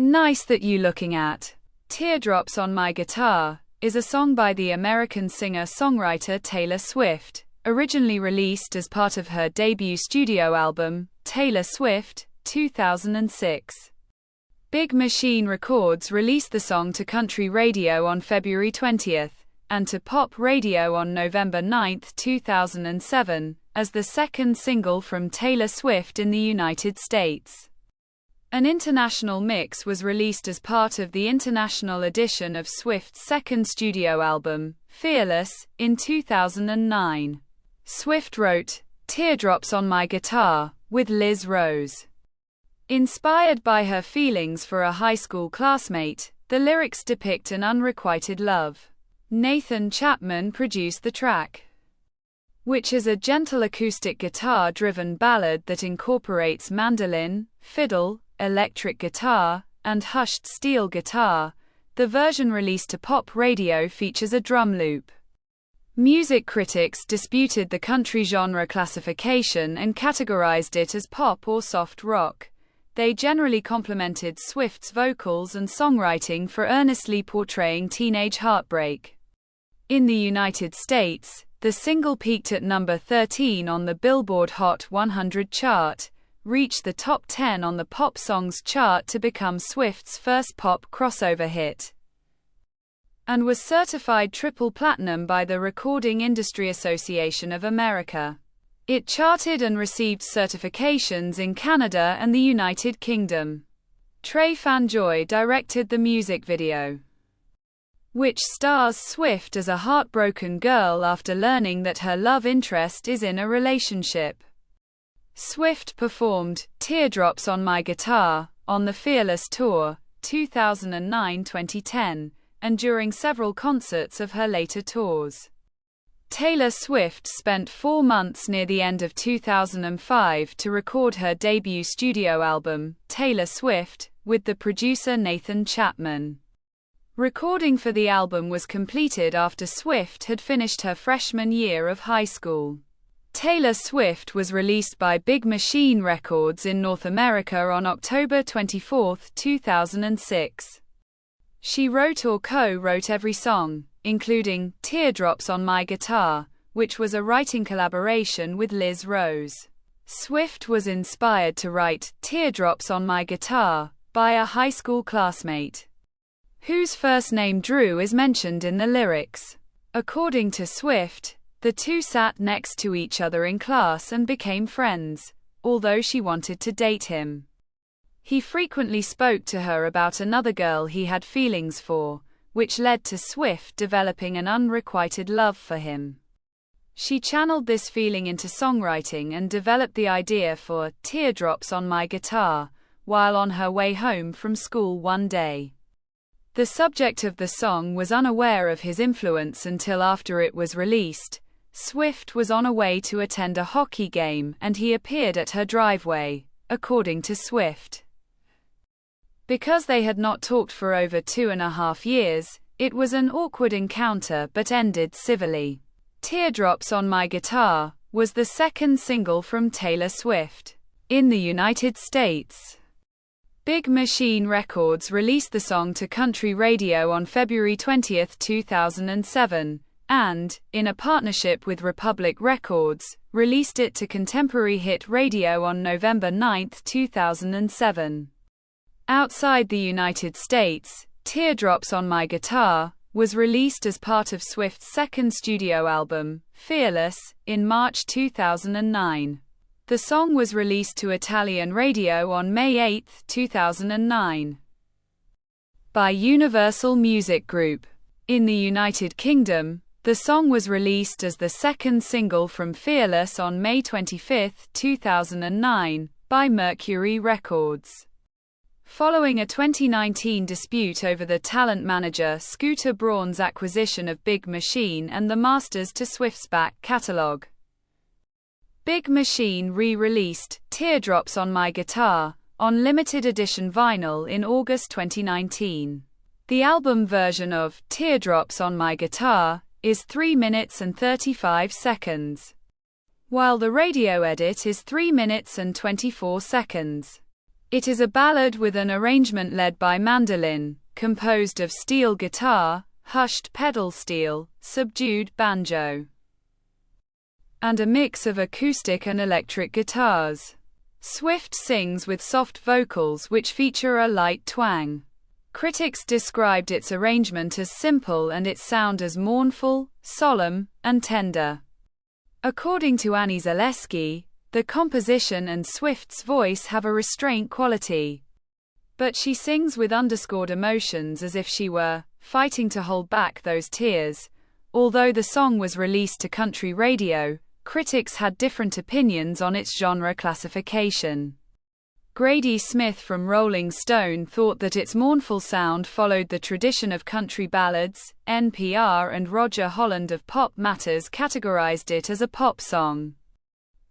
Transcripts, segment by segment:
Nice That You Looking At. Teardrops on My Guitar is a song by the American singer-songwriter Taylor Swift, originally released as part of her debut studio album, Taylor Swift, 2006. Big Machine Records released the song to country radio on February 20th, and to pop radio on November 9, 2007, as the second single from Taylor Swift in the United States. An international mix was released as part of the international edition of Swift's second studio album, Fearless, in 2009. Swift wrote, "Teardrops on My Guitar," with Liz Rose. Inspired by her feelings for a high school classmate, the lyrics depict an unrequited love. Nathan Chapman produced the track, which is a gentle acoustic guitar-driven ballad that incorporates mandolin, fiddle, electric guitar, and hushed steel guitar. The version released to pop radio features a drum loop. Music critics disputed the country genre classification and categorized it as pop or soft rock. They generally complimented Swift's vocals and songwriting for earnestly portraying teenage heartbreak. In the United States, the single peaked at number 13 on the Billboard Hot 100 chart, reached the top 10 on the Pop Songs chart to become Swift's first pop crossover hit, and was certified triple platinum by the Recording Industry Association of America. It charted and received certifications in Canada and the United Kingdom. Trey Fanjoy directed the music video, which stars Swift as a heartbroken girl after learning that her love interest is in a relationship. Swift performed "Teardrops on My Guitar" on the Fearless Tour, 2009-2010, and during several concerts of her later tours. Taylor Swift spent 4 months near the end of 2005 to record her debut studio album, Taylor Swift, with the producer Nathan Chapman. Recording for the album was completed after Swift had finished her freshman year of high school. Taylor Swift was released by Big Machine Records in North America on October 24, 2006. She wrote or co-wrote every song, including "Teardrops on My Guitar," which was a writing collaboration with Liz Rose. Swift was inspired to write "Teardrops on My Guitar" by a high school classmate, whose first name Drew is mentioned in the lyrics. According to Swift, the two sat next to each other in class and became friends, although she wanted to date him. He frequently spoke to her about another girl he had feelings for, which led to Swift developing an unrequited love for him. She channeled this feeling into songwriting and developed the idea for "Teardrops on My Guitar" while on her way home from school one day. The subject of the song was unaware of his influence until after it was released. Swift was on a way to attend a hockey game and he appeared at her driveway, according to Swift. Because they had not talked for over 2.5 years, it was an awkward encounter but ended civilly. "Teardrops on My Guitar" was the second single from Taylor Swift. In the United States, Big Machine Records released the song to country radio on February 20, 2007, and, in a partnership with Republic Records, released it to contemporary hit radio on November 9, 2007. Outside the United States, "Teardrops on My Guitar" was released as part of Swift's second studio album, Fearless, in March 2009. The song was released to Italian radio on May 8, 2009, by Universal Music Group. In the United Kingdom, the song was released as the second single from Fearless on May 25, 2009, by Mercury Records. Following a 2019 dispute over the talent manager Scooter Braun's acquisition of Big Machine and the masters to Swift's back catalog, Big Machine re-released "Teardrops on My Guitar" on limited edition vinyl in August 2019. The album version of "Teardrops on My Guitar" is 3 minutes and 35 seconds, while the radio edit is 3 minutes and 24 seconds. It is a ballad with an arrangement led by mandolin, composed of steel guitar, hushed pedal steel, subdued banjo, and a mix of acoustic and electric guitars. Swift sings with soft vocals which feature a light twang. Critics described its arrangement as simple and its sound as mournful, solemn, and tender. According to Annie Zaleski, the composition and Swift's voice have a restraint quality, but she sings with underscored emotions as if she were fighting to hold back those tears. Although the song was released to country radio, critics had different opinions on its genre classification. Grady Smith from Rolling Stone thought that its mournful sound followed the tradition of country ballads. NPR and Roger Holland of Pop Matters categorized it as a pop song.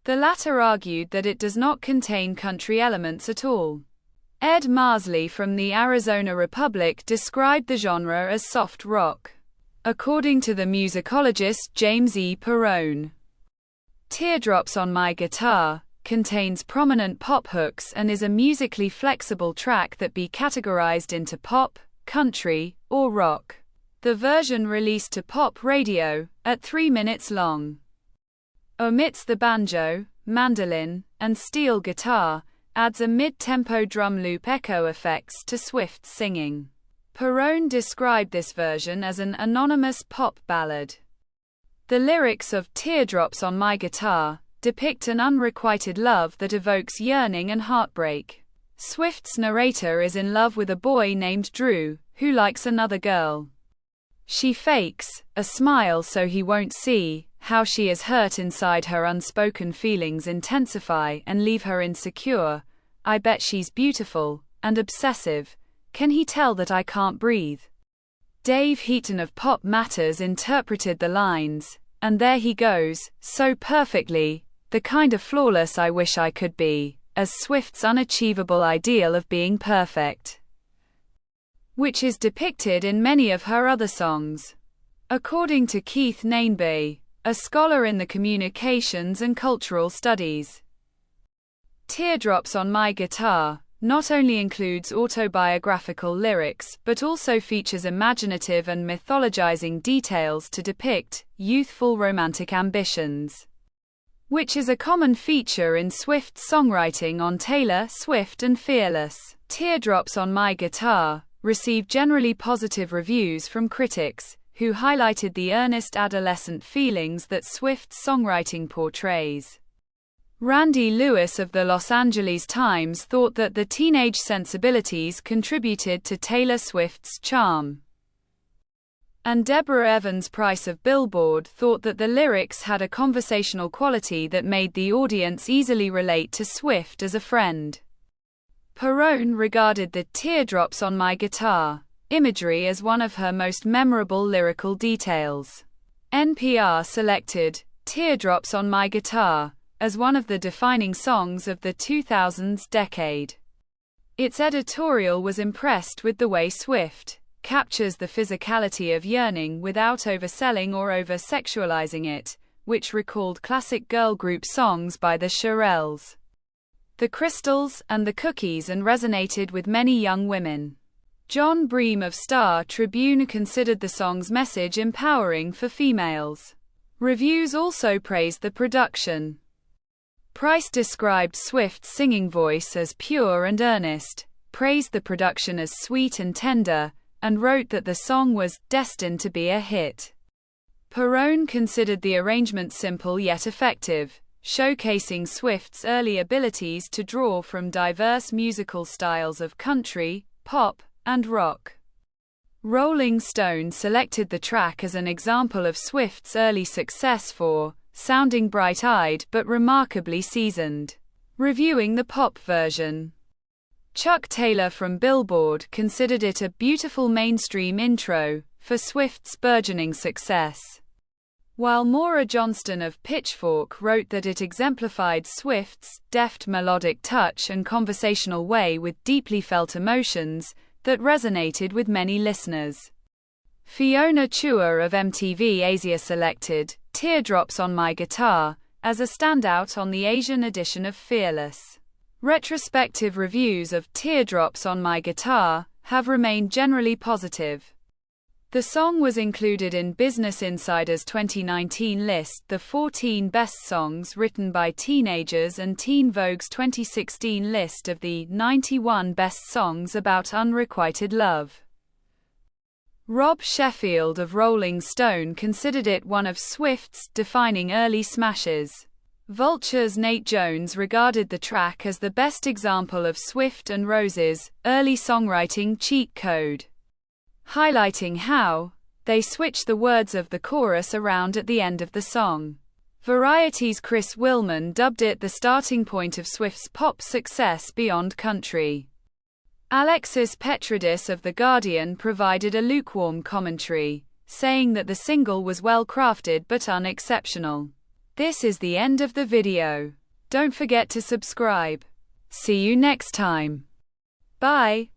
The latter argued that it does not contain country elements at all. Ed Marsley from the Arizona Republic described the genre as soft rock. According to the musicologist James E. Perrone, Teardrops on My Guitar contains prominent pop hooks and is a musically flexible track that be categorized into pop, country, or rock. The version released to pop radio, at 3 minutes long, omits the banjo, mandolin, and steel guitar, adds a mid-tempo drum loop echo effects to Swift's singing. Perrone described this version as an anonymous pop ballad. The lyrics of Teardrops on My Guitar depict an unrequited love that evokes yearning and heartbreak. Swift's narrator is in love with a boy named Drew, who likes another girl. She fakes a smile so he won't see how she is hurt inside. Her unspoken feelings intensify and leave her insecure. I bet she's beautiful and obsessive. Can he tell that I can't breathe? Dave Heaton of Pop Matters interpreted the lines, and there he goes, so perfectly, the kind of flawless I wish I could be, as Swift's unachievable ideal of being perfect, which is depicted in many of her other songs. According to Keith Nainby, a scholar in the communications and cultural studies, Teardrops on My Guitar not only includes autobiographical lyrics but also features imaginative and mythologizing details to depict youthful romantic ambitions, which is a common feature in Swift's songwriting on Taylor Swift and Fearless. Teardrops on My Guitar received generally positive reviews from critics, who highlighted the earnest adolescent feelings that Swift's songwriting portrays. Randy Lewis of the Los Angeles Times thought that the teenage sensibilities contributed to Taylor Swift's charm. And Deborah Evans Price of Billboard thought that the lyrics had a conversational quality that made the audience easily relate to Swift as a friend. Perrone regarded the Teardrops on My Guitar imagery as one of her most memorable lyrical details. NPR selected Teardrops on My Guitar as one of the defining songs of the 2000s decade. Its editorial was impressed with the way Swift captures the physicality of yearning without overselling or over-sexualizing it, which recalled classic girl group songs by the Shirelles, the Crystals, and the Cookies, and resonated with many young women. John Bream of Star Tribune considered the song's message empowering for females. Reviews also praised the production. Price described Swift's singing voice as pure and earnest, praised the production as sweet and tender, and wrote that the song was destined to be a hit. Perrone considered the arrangement simple yet effective, showcasing Swift's early abilities to draw from diverse musical styles of country, pop, and rock. Rolling Stone selected the track as an example of Swift's early success for sounding bright-eyed but remarkably seasoned. Reviewing the pop version, Chuck Taylor from Billboard considered it a beautiful mainstream intro for Swift's burgeoning success, while Maura Johnston of Pitchfork wrote that it exemplified Swift's deft melodic touch and conversational way with deeply felt emotions that resonated with many listeners. Fiona Chua of MTV Asia selected Teardrops on My Guitar as a standout on the Asian edition of Fearless. Retrospective reviews of Teardrops on My Guitar have remained generally positive. The song was included in Business Insider's 2019 list, the 14 best songs written by teenagers, and Teen Vogue's 2016 list of the 91 best songs about unrequited love. Rob Sheffield of Rolling Stone considered it one of Swift's defining early smashes. Vulture's Nate Jones regarded the track as the best example of Swift and Rose's early songwriting cheat code, highlighting how they switched the words of the chorus around at the end of the song. Variety's Chris Willman dubbed it the starting point of Swift's pop success beyond country. Alexis Petridis of The Guardian provided a lukewarm commentary, saying that the single was well crafted but unexceptional. This is the end of the video. Don't forget to subscribe. See you next time. Bye.